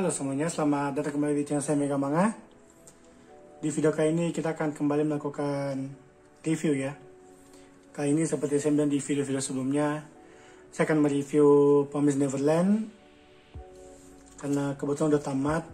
Halo semuanya, selamat datang kembali di channel saya Mega Manga. Di video kali ini kita akan kembali melakukan review ya. Kali ini seperti saya bilang di video-video sebelumnya, saya akan mereview Promised Neverland karena kebetulan udah tamat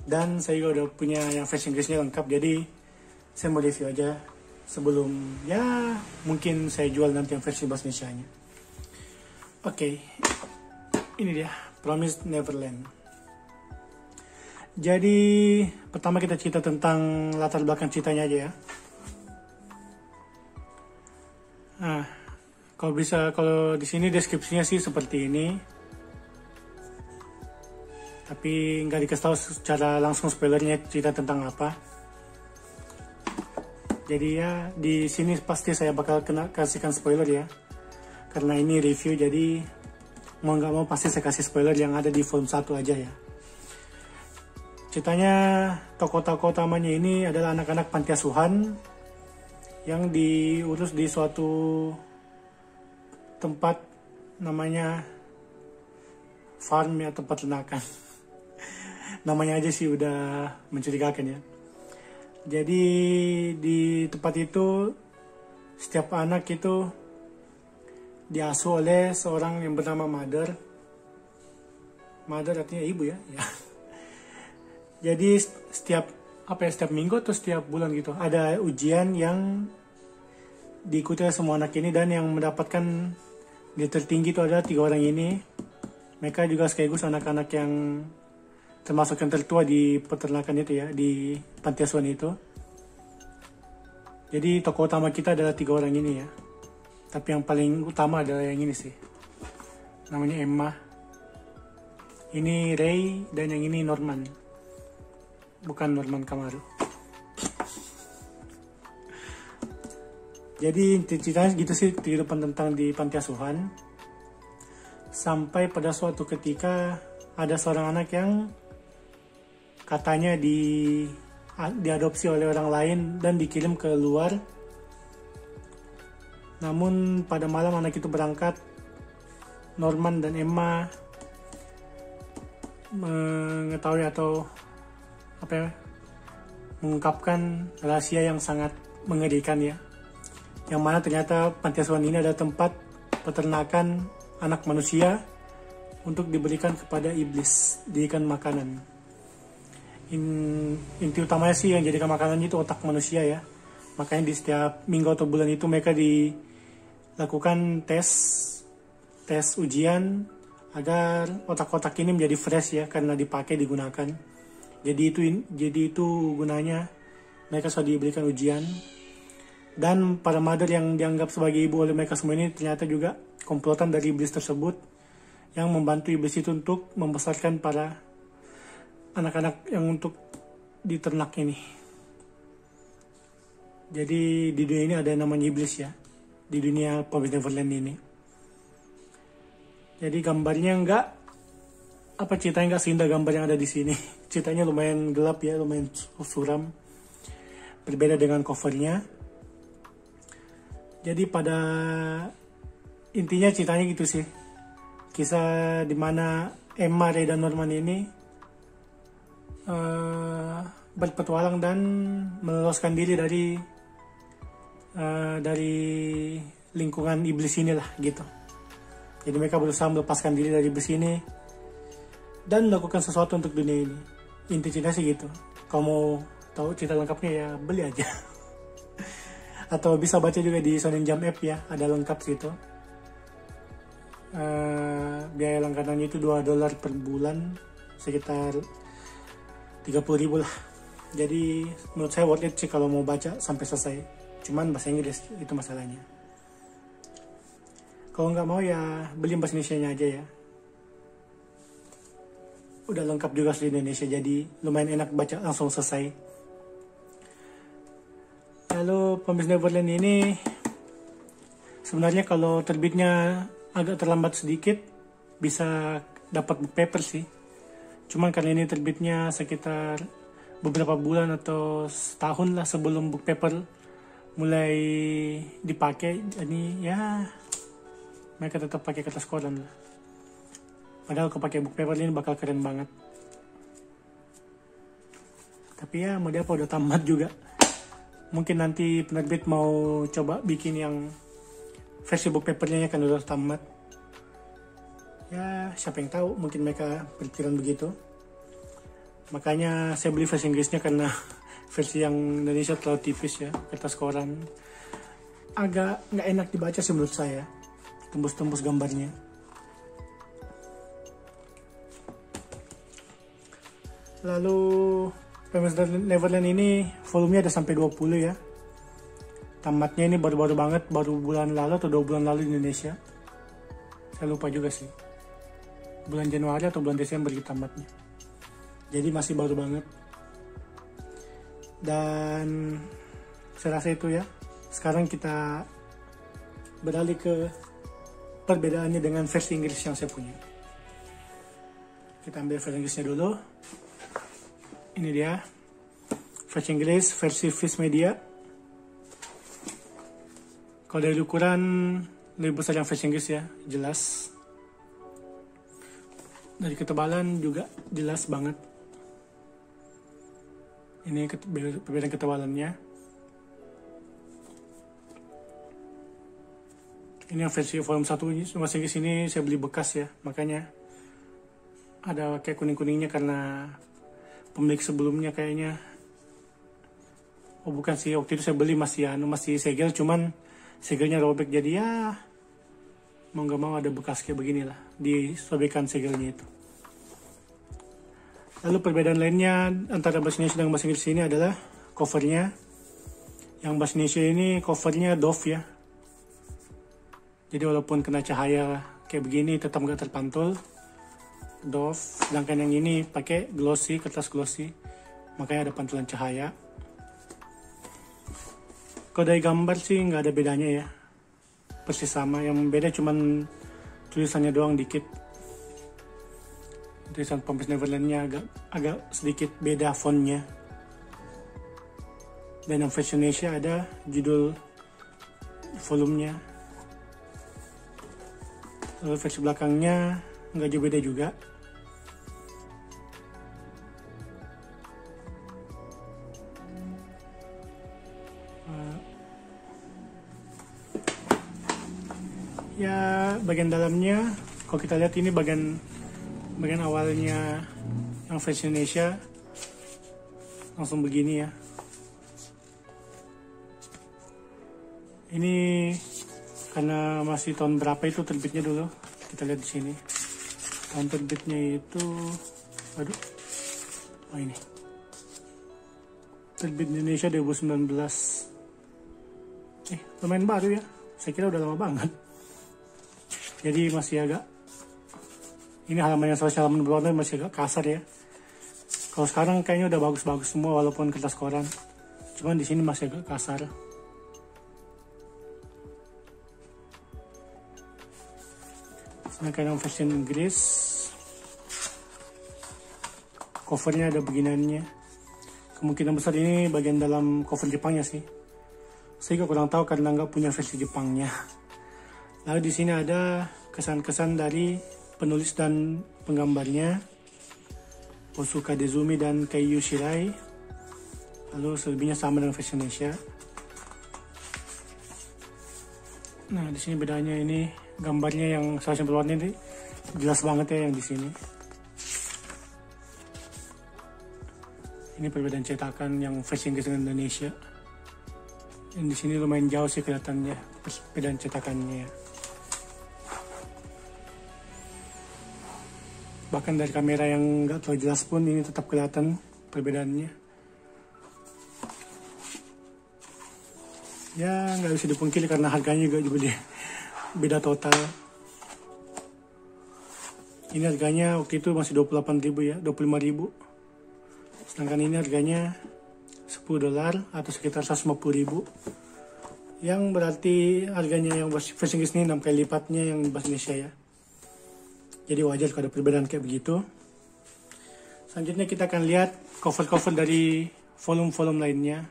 dan saya juga udah punya yang versi Inggrisnya lengkap, jadi saya mau review aja sebelum ya mungkin saya jual nanti yang versi bahasa Indonesianya. Oke, ini dia Promised Neverland. Jadi pertama kita cerita tentang latar belakang ceritanya aja ya. Nah, kalau di sini deskripsinya sih seperti ini. Tapi nggak dikasih tahu secara langsung spoilernya cerita tentang apa. Jadi ya di sini pasti saya bakal kasihkan spoiler ya. Karena ini review, jadi mau nggak mau pasti saya kasih spoiler yang ada di volume 1 aja ya. Ceritanya tokoh-tokoh utamanya ini adalah anak-anak panti asuhan yang diurus di suatu tempat namanya farm ya, tempat ternakan. Namanya aja sih udah mencurigakan ya. Jadi di tempat itu setiap anak itu diasuh oleh seorang yang bernama Mother. Mother artinya ibu ya. Jadi setiap minggu atau setiap bulan gitu ada ujian yang diikuti oleh semua anak ini, dan yang mendapatkan dia tertinggi itu adalah 3 orang ini. Mereka juga sekaligus anak-anak yang termasuk yang tertua di peternakan itu ya, di panti asuhan itu. Jadi tokoh utama kita adalah 3 orang ini ya. Tapi yang paling utama adalah yang ini sih. Namanya Emma. Ini Ray, dan yang ini Norman. Bukan Norman Kamaru. Jadi ceritanya gitu sih, kehidupan tentang di panti asuhan. Sampai pada suatu ketika ada seorang anak yang katanya diadopsi oleh orang lain dan dikirim ke luar. Namun pada malam anak itu berangkat, Norman dan Emma mengetahui atau mengungkapkan rahasia yang sangat mengerikan ya. Yang mana ternyata panti asuhan ini adalah tempat peternakan anak manusia untuk diberikan kepada iblis, dijadikan makanan. Inti utamanya sih yang jadikan makanan itu otak manusia ya. Makanya di setiap minggu atau bulan itu mereka dilakukan tes ujian agar otak-otak ini menjadi fresh ya, karena digunakan. Jadi itu gunanya mereka sudah diberikan ujian. Dan para mother yang dianggap sebagai ibu oleh mereka semua ini ternyata juga komplotan dari iblis tersebut yang membantu iblis itu untuk membesarkan para anak-anak yang untuk diternak ini. Jadi di dunia ini ada yang namanya iblis ya, di dunia Promised Neverland ini. Jadi gambarnya ceritanya nggak seindah gambar yang ada di sini. Ceritanya lumayan gelap ya, lumayan suram. Berbeda dengan covernya. Jadi pada intinya ceritanya gitu sih. Kisah dimana Emma, Ray, dan Norman ini berpetualang dan meloloskan diri dari lingkungan iblis inilah gitu. Jadi mereka berusaha melepaskan diri dari iblis ini dan melakukan sesuatu untuk dunia ini. Inti cerita sih gitu. Kalau mau tahu cerita lengkapnya ya beli aja. Atau bisa baca juga di Shonen Jump app ya, ada lengkap situ. Biaya langganannya itu $2 per bulan, sekitar 30.000 lah. Jadi menurut saya worth it sih kalau mau baca sampai selesai. Cuman bahasa Inggris itu masalahnya. Kalau nggak mau ya beli bahasa Indonesianya aja ya. Udah lengkap juga asli Indonesia, jadi lumayan enak baca langsung selesai. Lalu Promised Neverland ini sebenarnya kalau terbitnya agak terlambat sedikit bisa dapat book paper sih. Cuman karena ini terbitnya sekitar beberapa bulan atau setahun lah sebelum book paper mulai dipakai, jadi ya mereka tetap pakai kertas koran lah. Padahal kalau pakai book paper ini bakal keren banget. Tapi ya mau dia apa udah tamat juga. Mungkin nanti penerbit mau coba bikin yang versi book papernya kan udah tamat. Ya siapa yang tahu, mungkin mereka berpikiran begitu. Makanya saya beli versi Inggrisnya karena versi yang Indonesia terlalu tipis ya, kertas koran. Agak nggak enak dibaca sih menurut saya, tembus-tembus gambarnya. Lalu Famous Neverland ini volumenya ada sampai 20 ya. Tamatnya ini baru-baru banget, baru bulan lalu atau 2 bulan lalu di Indonesia. Saya lupa juga sih. Bulan Januari atau bulan Desember gitu tamatnya. Jadi masih baru banget. Dan saya rasa itu ya. Sekarang kita beralih ke perbedaannya dengan versi Inggris yang saya punya. Kita ambil versi Inggrisnya dulu. Ini dia versi Inggris, versi Viz Media. Kalau dari ukuran lebih besar yang versi Inggris ya, jelas. Dari ketebalan juga jelas banget. Ini perbedaan ketebalannya. Ini yang versi volume 1 bahasa Inggris ini saya beli bekas ya, makanya ada kayak kuning-kuningnya karena pemilik sebelumnya kayaknya, oh bukan sih, waktu itu saya beli masih segel, cuman segelnya robek, jadi ya mau nggak mau ada bekas kayak beginilah, disobekan segelnya itu. Lalu perbedaan lainnya antara bahasa Indonesia dan bahasa Inggris ini adalah covernya. Yang bahasa Indonesia ini covernya doff ya, jadi walaupun kena cahaya kayak begini tetap nggak terpantul, doff. Sedangkan yang ini pakai glossy, kertas glossy, makanya ada pantulan cahaya. Kalau dari gambar sih nggak ada bedanya ya, persis sama. Yang beda cuman tulisannya doang dikit. Tulisan Famous Neverland-nya agak sedikit beda fontnya. Dan yang versi Indonesia ada judul volumenya. Lalu versi belakangnya nggak jauh beda juga. Ya bagian dalamnya, kalau kita lihat ini bagian awalnya yang versi Indonesia langsung begini ya. Ini karena masih tahun berapa itu terbitnya dulu, kita lihat di sini. Tahun terbitnya itu, ini terbit di Indonesia 2019. Lumayan baru ya, saya kira udah lama banget. Jadi masih agak, ini halaman yang halaman berwarna masih agak kasar ya. Kalau sekarang kayaknya udah bagus-bagus semua walaupun kertas koran. Cuman di sini masih agak kasar. Sedangkan yang versi Inggris, covernya ada beginiannya. Kemungkinan besar ini bagian dalam cover Jepangnya sih. Saya juga kurang tahu karena nggak punya versi Jepangnya. Lalu di sini ada kesan-kesan dari penulis dan penggambarnya, Osuka Dezumi dan Keiyu Shirai. Lalu selebihnya sama dengan versi Indonesia. Nah di sini bedanya, ini gambarnya yang seharusnya berwarna ini jelas banget ya yang di sini. Ini perbedaan cetakan yang versi Inggris dengan Indonesia. Yang di sini lumayan jauh sih kelihatannya perbedaan cetakannya ya. Bahkan dari kamera yang nggak terlalu jelas pun ini tetap kelihatan perbedaannya. Ya nggak bisa dipungkiri karena harganya juga beda total. Ini harganya waktu itu masih 28.000 ya, 25.000. Sedangkan ini harganya $10 atau sekitar 150.000. Yang berarti harganya yang versi Inggris ini 6 kali lipatnya yang bahasa Indonesia ya. Jadi wajar kalau ada perbedaan kayak begitu. Selanjutnya kita akan lihat cover-cover dari volume-volume lainnya.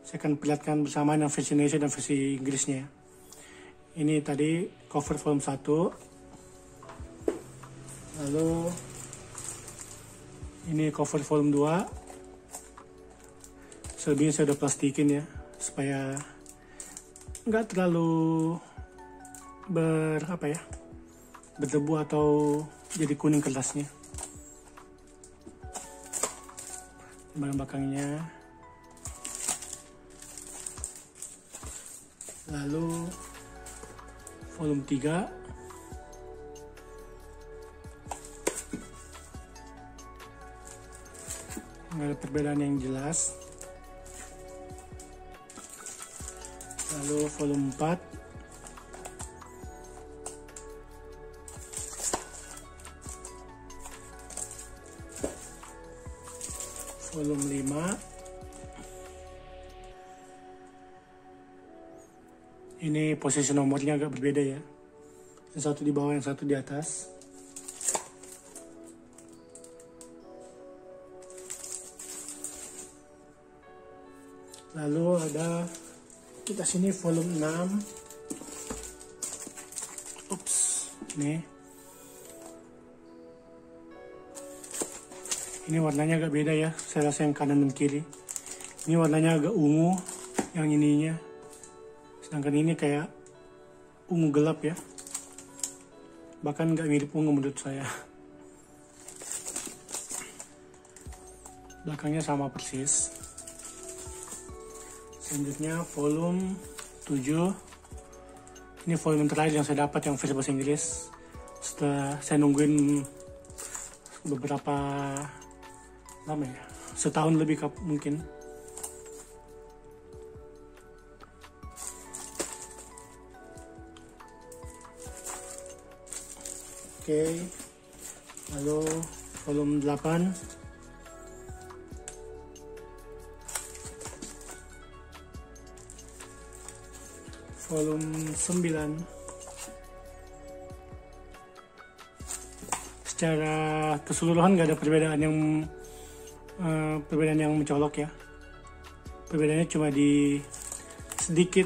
Saya akan perlihatkan bersamaan yang versi Indonesia dan versi Inggrisnya. Ini tadi cover volume 1. Lalu ini cover volume 2. Selebihnya saya udah plastikin ya, supaya nggak terlalu berdebu atau jadi kuning kertasnya. Bagian belakangnya. Lalu volume 3. Nggak ada perbedaan yang jelas. Lalu volume 4. Volume 5. Ini posisi nomornya agak berbeda ya. Yang satu di bawah, yang satu di atas. Lalu ada kita sini volume 6. Ups, ini. Ini warnanya agak beda ya. Saya rasa yang kanan dan kiri. Ini warnanya agak ungu, yang ininya. Sedangkan ini kayak ungu gelap ya. Bahkan nggak mirip ungu menurut saya. Belakangnya sama persis. Selanjutnya volume 7. Ini volume terakhir yang saya dapat yang versi bahasa Inggris. Setelah saya nungguin beberapa lama ya, setahun lebih mungkin. Oke, lalu volume 8. Volume 9. Secara keseluruhan nggak ada perbedaan yang mencolok ya. Perbedaannya cuma di sedikit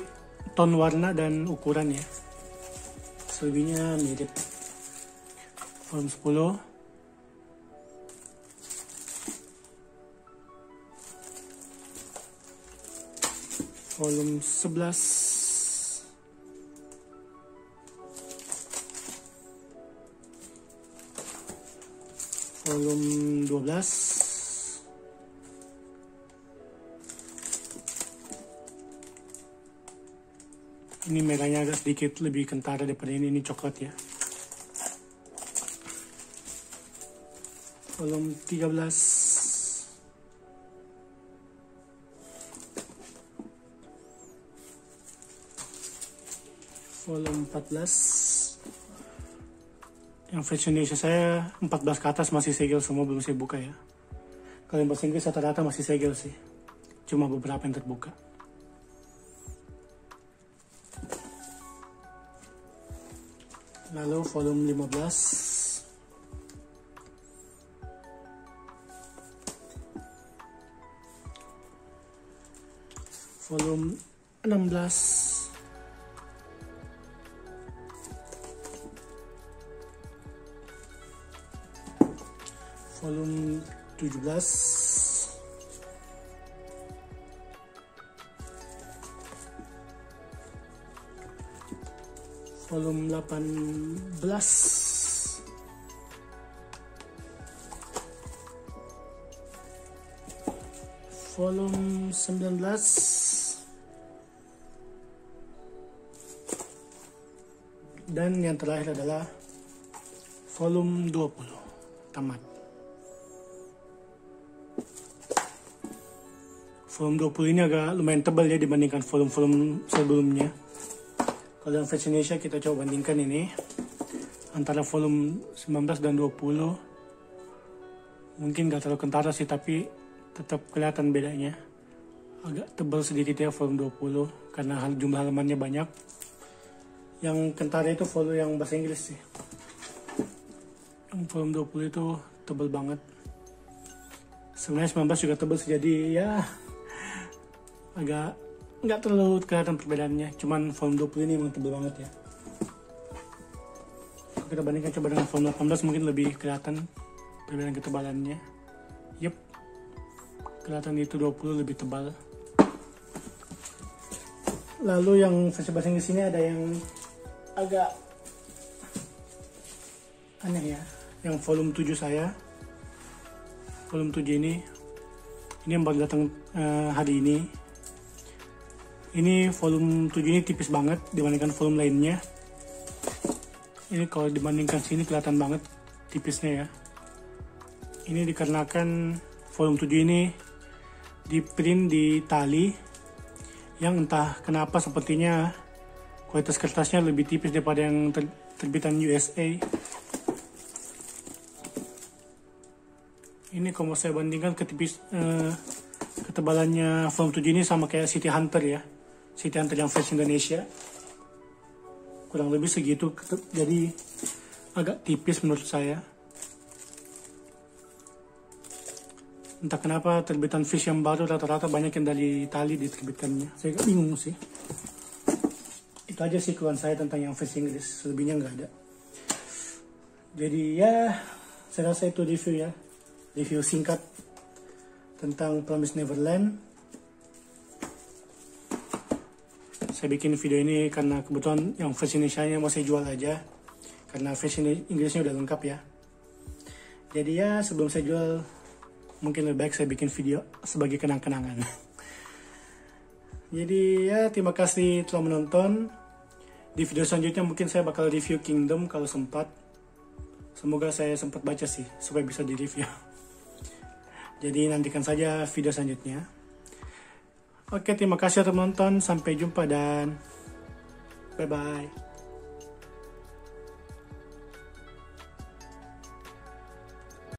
ton warna dan ukuran ya. Selebihnya mirip. Volume 10. Volume 11. Volume 12. Ini merahnya agak sedikit lebih kentara daripada ini coklat ya. Volume 13. Volume 14. Yang versi Indonesia saya 14 ke atas masih segel semua, belum saya buka ya. Kalau yang bahasa Inggris rata-rata masih segel sih. Cuma beberapa yang terbuka. Lalu volume 15. Volume 16. Volume 17. Volume 18. Volume 19. Dan yang terakhir adalah volume 20. Tamat. Volume 20 ini agak lumayan tebal ya dibandingkan volume-volume sebelumnya. Kalau yang versi Indonesia kita coba bandingkan ini antara volume 19 dan 20. Mungkin gak terlalu kentara sih, tapi tetap kelihatan bedanya. Agak tebal sedikit ya volume 20 karena jumlah halamannya banyak. Yang kentara itu volume yang bahasa Inggris sih. Yang volume 20 itu tebal banget. Sebenarnya 19 juga tebal sih, jadi ya agak nggak terlalu kelihatan perbedaannya. Cuman volume 20 ini emang tebal banget ya. kita bandingkan coba dengan volume 18 mungkin lebih kelihatan perbedaan ketebalannya. Yup, kelihatan itu 20 lebih tebal. Lalu yang versi bahasa Inggris ini ada yang agak aneh ya, yang volume 7 saya. Volume 7 ini yang baru datang hari ini. Ini volume 7 ini tipis banget dibandingkan volume lainnya. Ini kalau dibandingkan sini kelihatan banget tipisnya ya. Ini dikarenakan volume 7 ini di print di tali yang entah kenapa sepertinya kualitas kertasnya lebih tipis daripada yang terbitan USA. Ini kalau saya bandingkan ketebalannya volume 7 ini sama kayak City Hunter ya. City Hunter yang versi Indonesia. Kurang lebih segitu, jadi agak tipis menurut saya. Entah kenapa terbitan Fish yang baru rata-rata banyak yang dari tali diterbitkannya. Saya agak bingung sih. Itu aja sih keluhan saya tentang yang versi Inggris, selebihnya nggak ada. Jadi ya, saya rasa itu review ya. Review singkat tentang Promised Neverland. Saya bikin video ini karena kebetulan yang versi Indonesia-nya mau saya jual aja, karena versi Inggrisnya udah lengkap ya. Jadi ya sebelum saya jual, mungkin lebih baik saya bikin video sebagai kenang-kenangan. Jadi ya terima kasih telah menonton. Di video selanjutnya mungkin saya bakal review Kingdom kalau sempat. Semoga saya sempat baca sih supaya bisa di review. Jadi nantikan saja video selanjutnya. Oke, terima kasih telah menonton. Sampai jumpa dan bye-bye.